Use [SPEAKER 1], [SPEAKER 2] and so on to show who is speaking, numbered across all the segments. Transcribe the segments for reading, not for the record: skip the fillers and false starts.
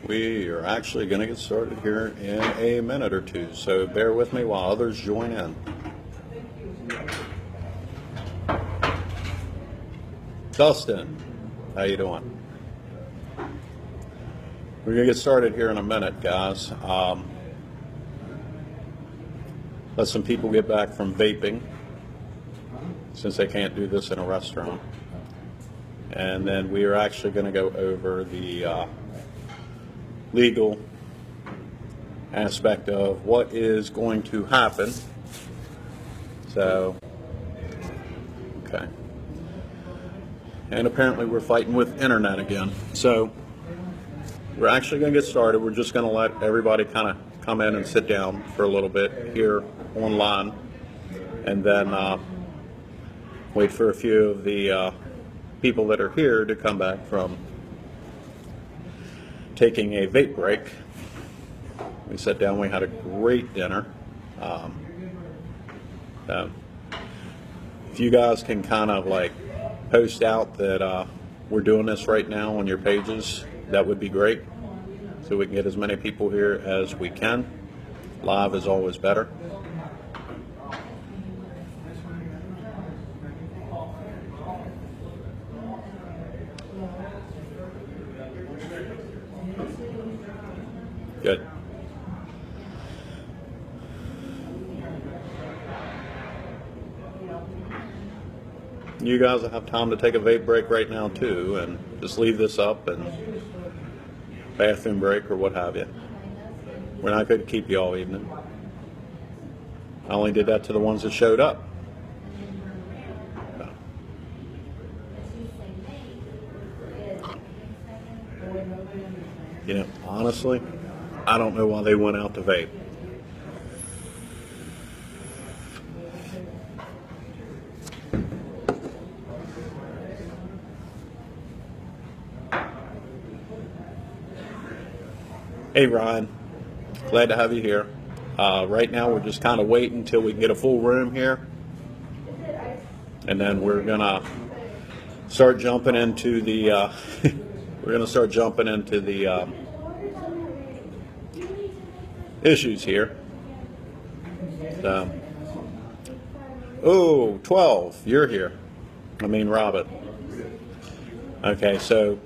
[SPEAKER 1] We are actually going to get started here in a minute or two, so bear with me while others join in. Dustin, how you doing? We're going to get started here in a minute, guys. Let some people get back from vaping, since they can't do this in a restaurant. And then we are actually going to go over the legal aspect of what is going to happen. So, okay. And apparently we're fighting with internet again. So, we're actually going to get started. We're just going to let everybody kind of come in and sit down for a little bit here online. And then wait for a few of the people that are here to come back from taking a vape break. We sat down, we had a great dinner. If you guys can kind of like post out that we're doing this right now on your pages, that would be great, so we can get as many people here as we can. Live is always better. Good. You guys will have time to take a vape break right now too, and just leave this up and bathroom break or what have you. We're not going to keep you all evening. I only did that to the ones that showed up. You know, honestly, I don't know why they went out to vape. Hey Ryan, glad to have you here. Right now we're just kind of waiting until we can get a full room here, and then we're gonna start jumping into the issues here. Oh, 12, you're here. I mean, Robert. Okay, so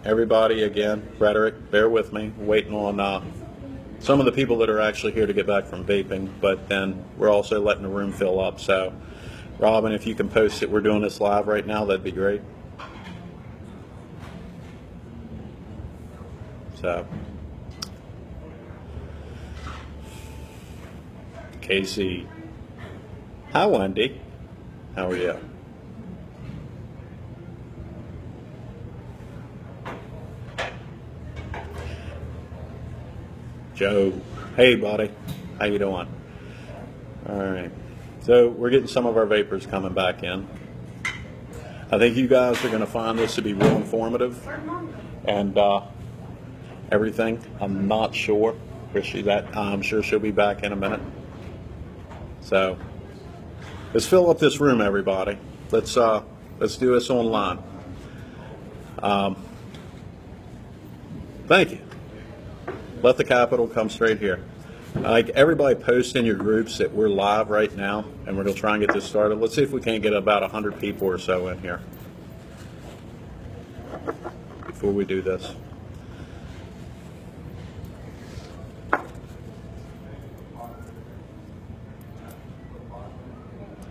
[SPEAKER 1] everybody again, Rhetoric, bear with me. Waiting on some of the people that are actually here to get back from vaping, but then we're also letting the room fill up. So, Robin, if you can post it, we're doing this live right now, that'd be great. So, Casey. Hi, Wendy. How are you? Joe. Hey, buddy. How you doing? All right. So we're getting some of our vapors coming back in. I think you guys are going to find this to be real informative and everything. I'm not sure where she's at. I'm sure she'll be back in a minute. So let's fill up this room, everybody. Let's do this online. Thank you. Let the capital come straight here. Like, everybody post in your groups that we're live right now, and we're going to try and get this started. Let's see if we can't get about 100 people or so in here before we do this.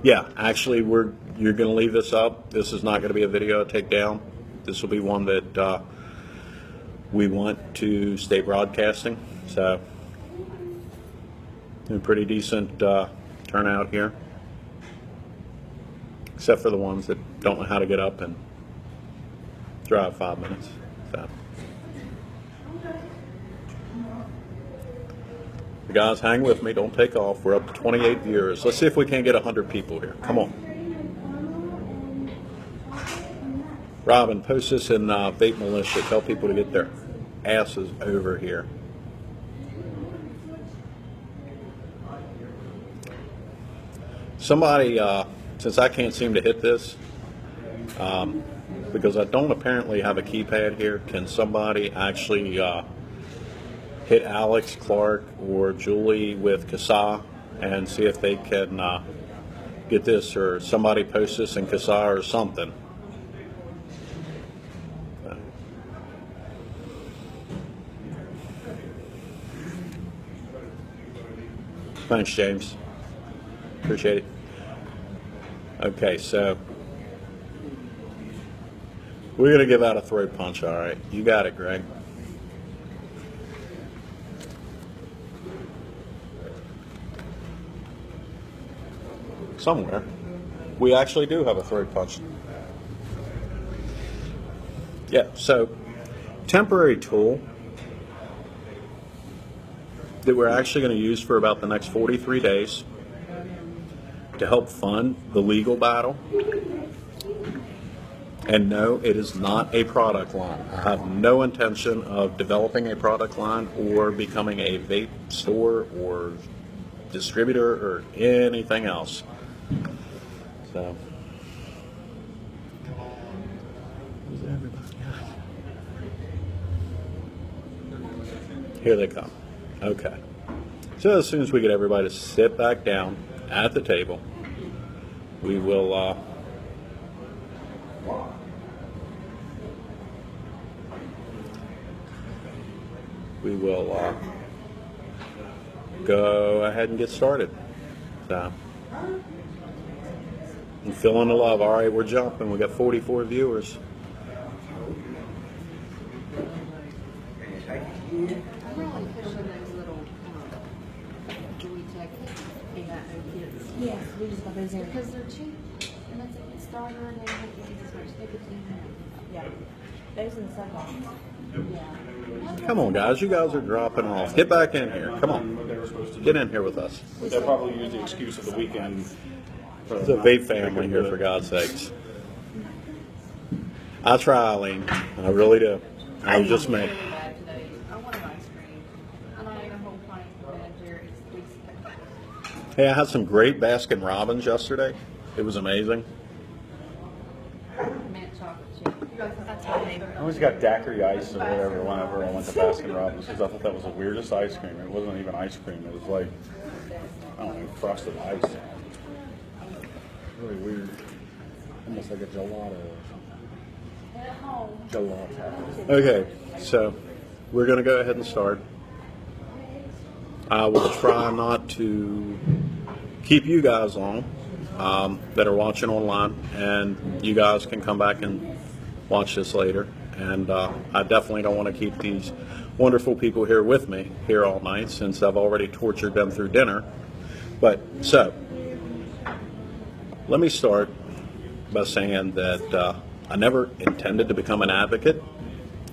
[SPEAKER 1] Yeah, actually, you're going to leave this up. This is not going to be a video to take down. This will be one that we want to stay broadcasting. So, a pretty decent turnout here, except for the ones that don't know how to get up and drive 5 minutes. So, you guys, hang with me. Don't take off. We're up to 28 viewers. Let's see if we can't get 100 people here. Come on. Robin, post this in Vape Militia. Tell people to get their asses over here. Somebody, since I can't seem to hit this, because I don't apparently have a keypad here, can somebody actually hit Alex, Clark, or Julie with CASA and see if they can get this, or somebody post this in CASA or something. Thanks, James. Appreciate it. Okay, so we're going to give out a throat punch, all right? You got it, Greg. Somewhere. We actually do have a throat punch. Yeah, so temporary tool that we're actually going to use for about the next 43 days to help fund the legal battle. And no, it is not a product line. I have no intention of developing a product line or becoming a vape store or distributor or anything else. So, here they come. Okay. So as soon as we get everybody to sit back down at the table, we will go ahead and get started. So, I'm feeling the love. All right, we're jumping. We got 44 viewers.
[SPEAKER 2] Yes, we just got those in. Because they're cheap. And that's a good starter and they don't get as much. They could do that. Yeah. Those in the sunbox. Yeah.
[SPEAKER 1] Come on, guys. You guys are dropping off. Get back in here. Come on. Get in here with us.
[SPEAKER 3] They'll probably use the excuse of the weekend.
[SPEAKER 1] It's a vape family here, for God's sakes. I try, Eileen. I really do. I'm just me.
[SPEAKER 2] I want an ice cream. And I ate a whole pint of Ben and Jerry's.
[SPEAKER 1] Hey, I had some great Baskin Robbins yesterday. It was amazing.
[SPEAKER 2] Mint chocolate chip. That's my favorite.
[SPEAKER 3] I always got daiquiri ice or whatever whenever I went to Baskin Robbins because I thought that was the weirdest ice cream. It wasn't even ice cream. It was like, I don't know, frosted ice. Really weird. Almost like a gelato or something. Gelato.
[SPEAKER 1] Okay, so we're going to go ahead and start. I will try not to keep you guys long that are watching online, and you guys can come back and watch this later. And I definitely don't want to keep these wonderful people here with me here all night since I've already tortured them through dinner. But so let me start by saying that I never intended to become an advocate.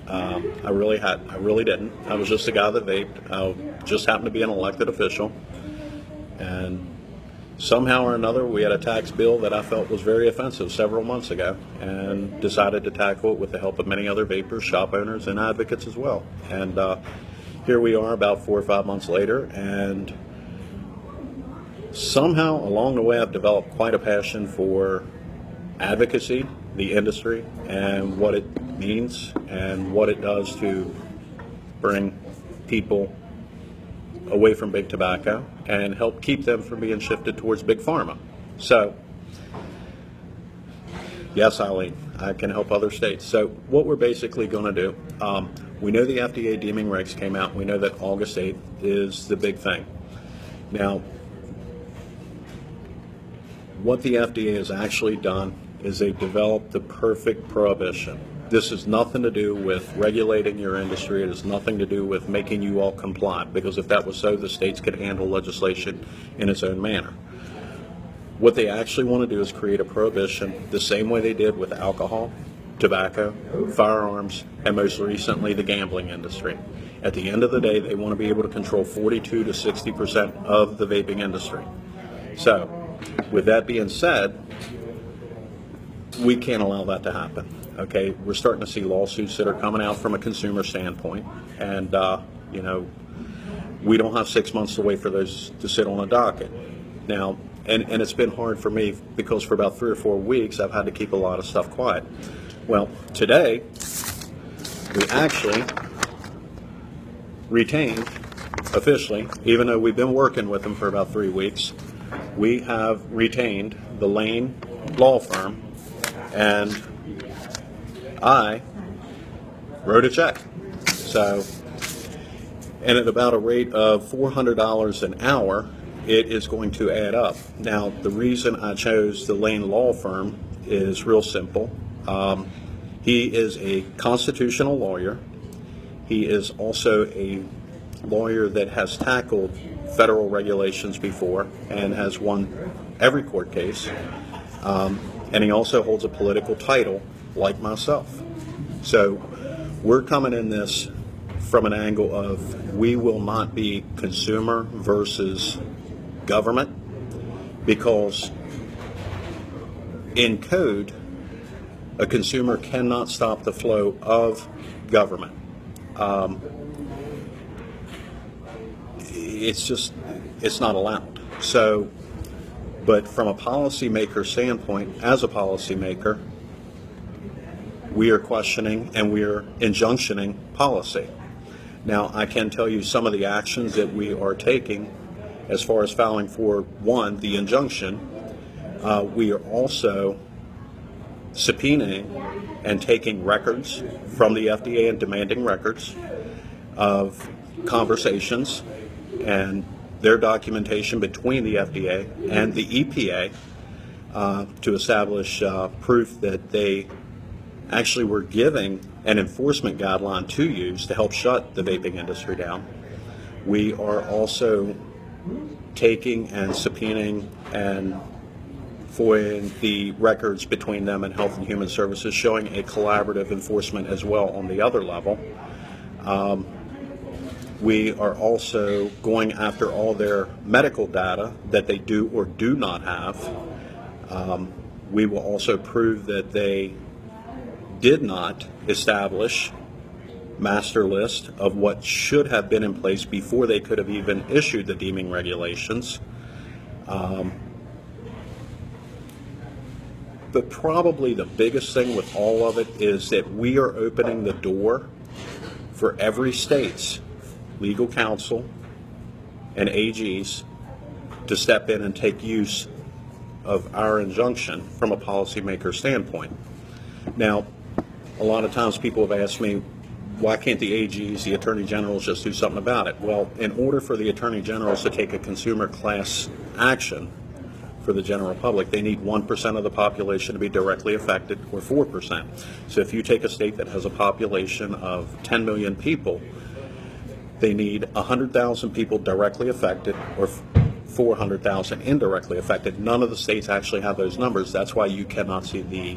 [SPEAKER 1] I really didn't. I was just a guy that vaped. I just happened to be an elected official. And somehow or another, we had a tax bill that I felt was very offensive several months ago and decided to tackle it with the help of many other vapors, shop owners, and advocates as well. And here we are about 4 or 5 months later, and somehow along the way I've developed quite a passion for advocacy, the industry, and what it means and what it does to bring people away from big tobacco and help keep them from being shifted towards big pharma. So, yes, Eileen, I can help other states. So what we're basically going to do, we know the FDA deeming regs came out. We know that August 8th is the big thing. Now, what the FDA has actually done is they've developed the perfect prohibition. This has nothing to do with regulating your industry. It has nothing to do with making you all compliant, because if that was so, the states could handle legislation in its own manner. What they actually want to do is create a prohibition the same way they did with alcohol, tobacco, firearms, and most recently the gambling industry. At the end of the day, they want to be able to control 42 to 60% of the vaping industry. So, with that being said, we can't allow that to happen. Okay, we're starting to see lawsuits that are coming out from a consumer standpoint, and you know, we don't have 6 months to wait for those to sit on a docket. Now, and it's been hard for me because for about 3 or 4 weeks I've had to keep a lot of stuff quiet. Well, today we actually retained officially, even though we've been working with them for about 3 weeks, we have retained the Lane law firm, and I wrote a check. So, and at about a rate of $400 an hour, it is going to add up. Now, the reason I chose the Lane law firm is real simple. He is a constitutional lawyer. He is also a lawyer that has tackled federal regulations before and has won every court case. And he also holds a political title like myself. So we're coming in this from an angle of we will not be consumer versus government, because in code, a consumer cannot stop the flow of government. It's not allowed. So, but from a policymaker standpoint, as a policymaker, we are questioning and we are injunctioning policy. Now, I can tell you some of the actions that we are taking as far as filing for, one, the injunction. We are also subpoenaing and taking records from the FDA and demanding records of conversations and their documentation between the FDA and the EPA to establish proof that they actually were giving an enforcement guideline to use to help shut the vaping industry down. We are also taking and subpoenaing and FOIAing the records between them and Health and Human Services, showing a collaborative enforcement as well on the other level. We are also going after all their medical data that they do or do not have. We will also prove that they did not establish master list of what should have been in place before they could have even issued the deeming regulations. But probably the biggest thing with all of it is that we are opening the door for every state's legal counsel and AGs to step in and take use of our injunction from a policymaker standpoint. Now, a lot of times people have asked me, why can't the AGs, the Attorney Generals, just do something about it? Well, in order for the Attorney Generals to take a consumer class action for the general public, they need 1% of the population to be directly affected, or 4%. So if you take a state that has a population of 10 million people, they need 100,000 people directly affected, or 400,000 indirectly affected. None of the states actually have those numbers. That's why you cannot see the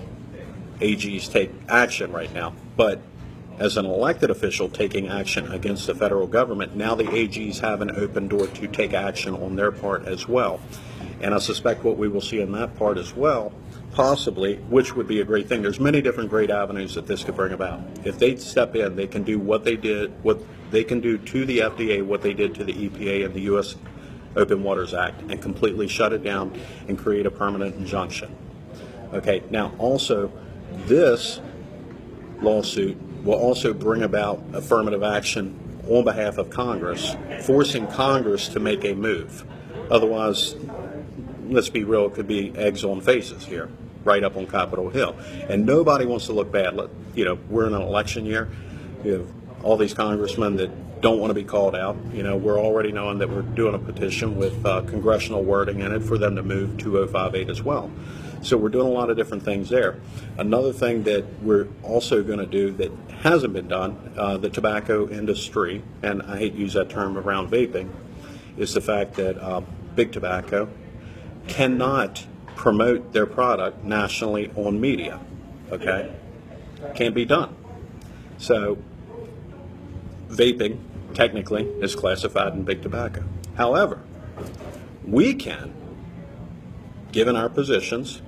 [SPEAKER 1] AGs take action right now. But as an elected official taking action against the federal government, now the AGs have an open door to take action on their part as well. And I suspect what we will see in that part as well, possibly, which would be a great thing. There's many different great avenues that this could bring about. If they step in, they can do what they did, what they can do to the FDA, what they did to the EPA and the U.S. Open Waters Act, and completely shut it down and create a permanent injunction. Okay, now also, this lawsuit will also bring about affirmative action on behalf of Congress, forcing Congress to make a move. Otherwise, let's be real, it could be eggs on faces here, right up on Capitol Hill. And nobody wants to look bad. You know, we're in an election year. You have all these congressmen that don't want to be called out. You know, we're already knowing that we're doing a petition with congressional wording in it for them to move 2058 as well. So we're doing a lot of different things there. Another thing that we're also going to do that hasn't been done, the tobacco industry, and I hate to use that term around vaping, is the fact that big tobacco cannot promote their product nationally on media. Okay? Can't be done. So vaping technically is classified in big tobacco. However, we can, given our positions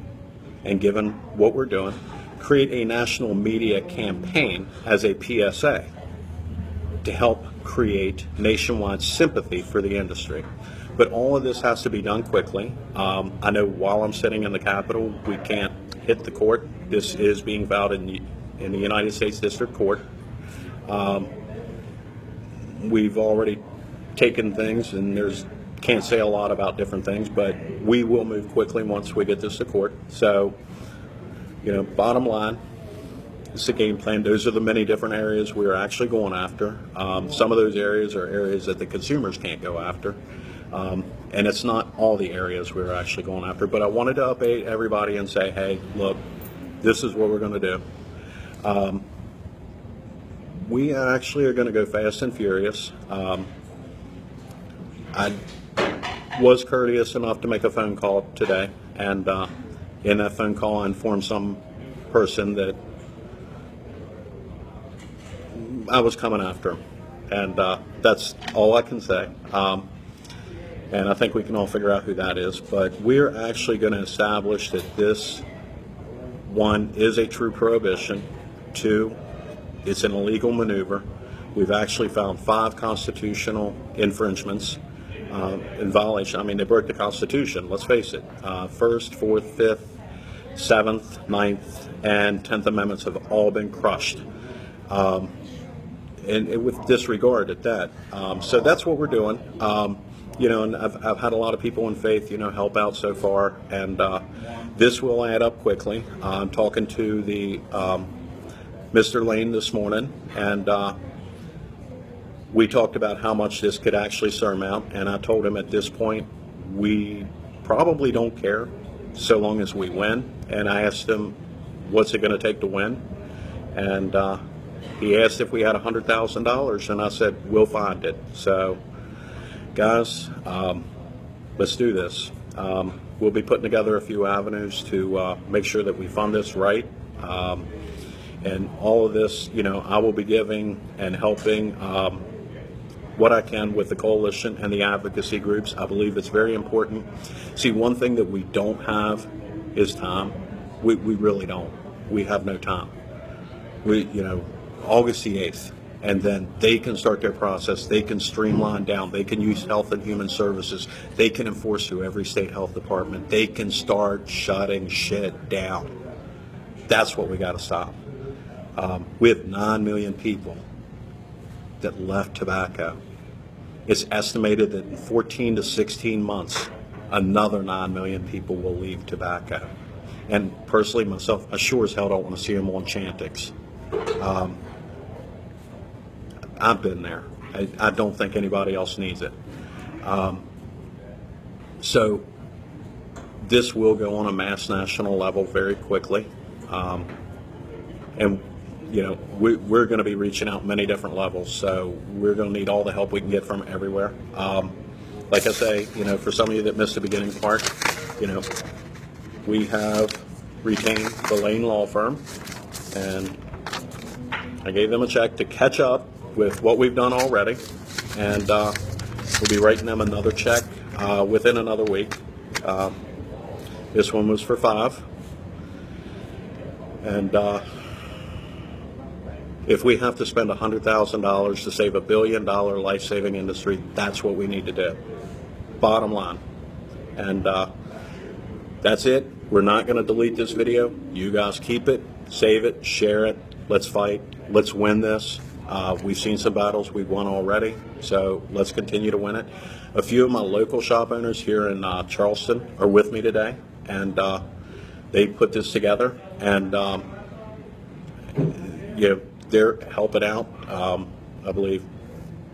[SPEAKER 1] and given what we're doing, create a national media campaign as a PSA to help create nationwide sympathy for the industry. But all of this has to be done quickly. I know while I'm sitting in the Capitol, we can't hit the court. This is being filed in the United States District Court. we've already taken things, and can't say a lot about different things, but we will move quickly once we get this to court. So, bottom line, it's a game plan. Those are the many different areas we're actually going after. Some of those areas are areas that the consumers can't go after. And it's not all the areas we're actually going after. But I wanted to update everybody and say, hey, look, this is what we're going to do. We actually are going to go fast and furious. I was courteous enough to make a phone call today. And in that phone call, I informed some person that I was coming after him. And that's all I can say. And I think we can all figure out who that is. But we're actually going to establish that this, one, is a true prohibition. Two, it's an illegal maneuver. We've actually found 5 constitutional infringements in violation. I mean, they broke the Constitution, let's face it. First, Fourth, Fifth, Seventh, Ninth, and 10th Amendments have all been crushed. And with disregard at that. So that's what we're doing. And I've had a lot of people in faith, help out so far, and this will add up quickly. I'm talking to the Mr. Lane this morning, and we talked about how much this could actually surmount, and I told him at this point we probably don't care so long as we win. And I asked him, what's it going to take to win? And he asked if we had $100,000, and I said, we'll find it. So, guys, let's do this. We'll be putting together a few avenues to make sure that we fund this right. And all of this, I will be giving and helping what I can with the coalition and the advocacy groups. I believe it's very important. See, one thing that we don't have is time. We really don't. We have no time. August the 8th. And then they can start their process. They can streamline down. They can use Health and Human Services. They can enforce through every state health department. They can start shutting shit down. That's what we got to stop. We have 9 million people that left tobacco. It's estimated that in 14 to 16 months, another 9 million people will leave tobacco. And personally, myself, I sure as hell don't want to see them on Chantix. I've been there. I don't think anybody else needs it. So this will go on a mass national level very quickly. And, we're going to be reaching out many different levels. So we're going to need all the help we can get from everywhere. Like I say, for some of you that missed the beginning part, we have retained the Lane Law Firm. And I gave them a check to catch up with what we've done already, and we'll be writing them another check within another week. This one was for 5, and if we have to spend $100,000 to save $1 billion life-saving industry, that's what we need to do. Bottom line. And that's it. We're not going to delete this video. You guys keep it, save it, share it. Let's fight. Let's win this. We've seen some battles we've won already, so let's continue to win it. A few of my local shop owners here in Charleston are with me today, and they put this together, and they're helping out. I believe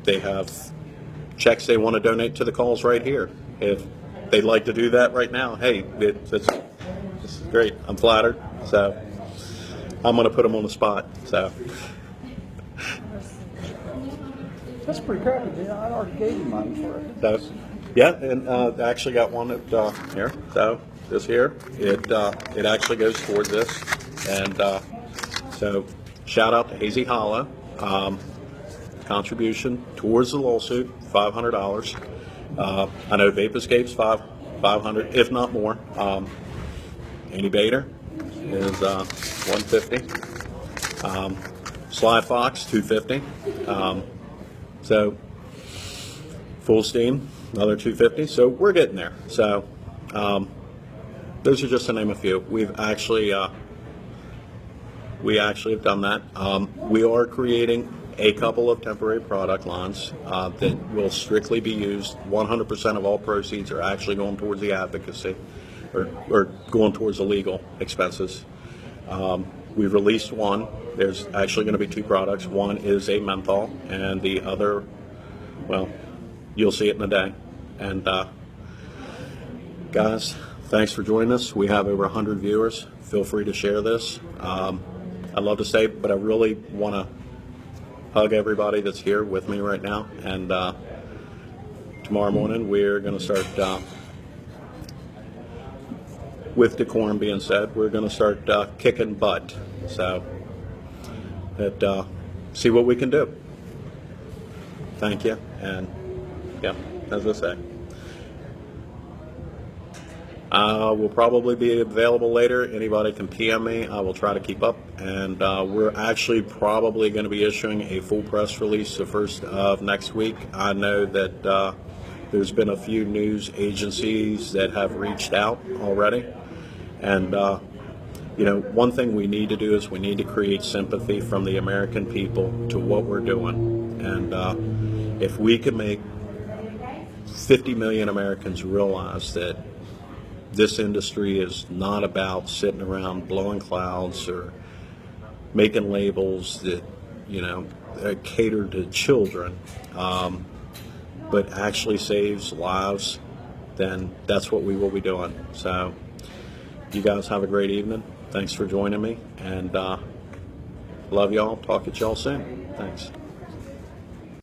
[SPEAKER 1] they have checks they want to donate to the cause right here. If they'd like to do that right now, hey, it's great. I'm flattered, so I'm going to put them on the spot. So.
[SPEAKER 3] That's pretty crappy, dude. I already gave you money for it.
[SPEAKER 1] So, yeah, and I actually got one that here. So this here, it actually goes toward this, and so shout out to Hazy Hollow, contribution towards the lawsuit, $500. I know Vape Escape's $500, if not more. Annie Bader is $150. Sly Fox $250. So Full Steam another $250. So we're getting there. So those are just to name a few. We've actually we actually have done that. We are creating a couple of temporary product lines that will strictly be used. 100% of all proceeds are actually going towards the advocacy, or going towards the legal expenses. We've released one. There's actually going to be two products. One is a menthol, and the other, well, you'll see it in a day. And guys, thanks for joining us. We have over 100 viewers. Feel free to share this. I'd love to say, but I really want to hug everybody that's here with me right now. And tomorrow morning, we're going to start, with decorum being said, we're going to start kicking butt. So, see what we can do. Thank you. And, yeah, as I say. Will probably be available later. Anybody can PM me. I will try to keep up. And we're actually probably going to be issuing a full press release the first of next week. I know that there's been a few news agencies that have reached out already. And, you know, one thing we need to do is we need to create sympathy from the American people to what we're doing. And if we can make 50 million Americans realize that this industry is not about sitting around blowing clouds or making labels that, you know, cater to children, but actually saves lives, then that's what we will be doing. So you guys have a great evening. Thanks for joining me, and love y'all. Talk to y'all soon. Thanks.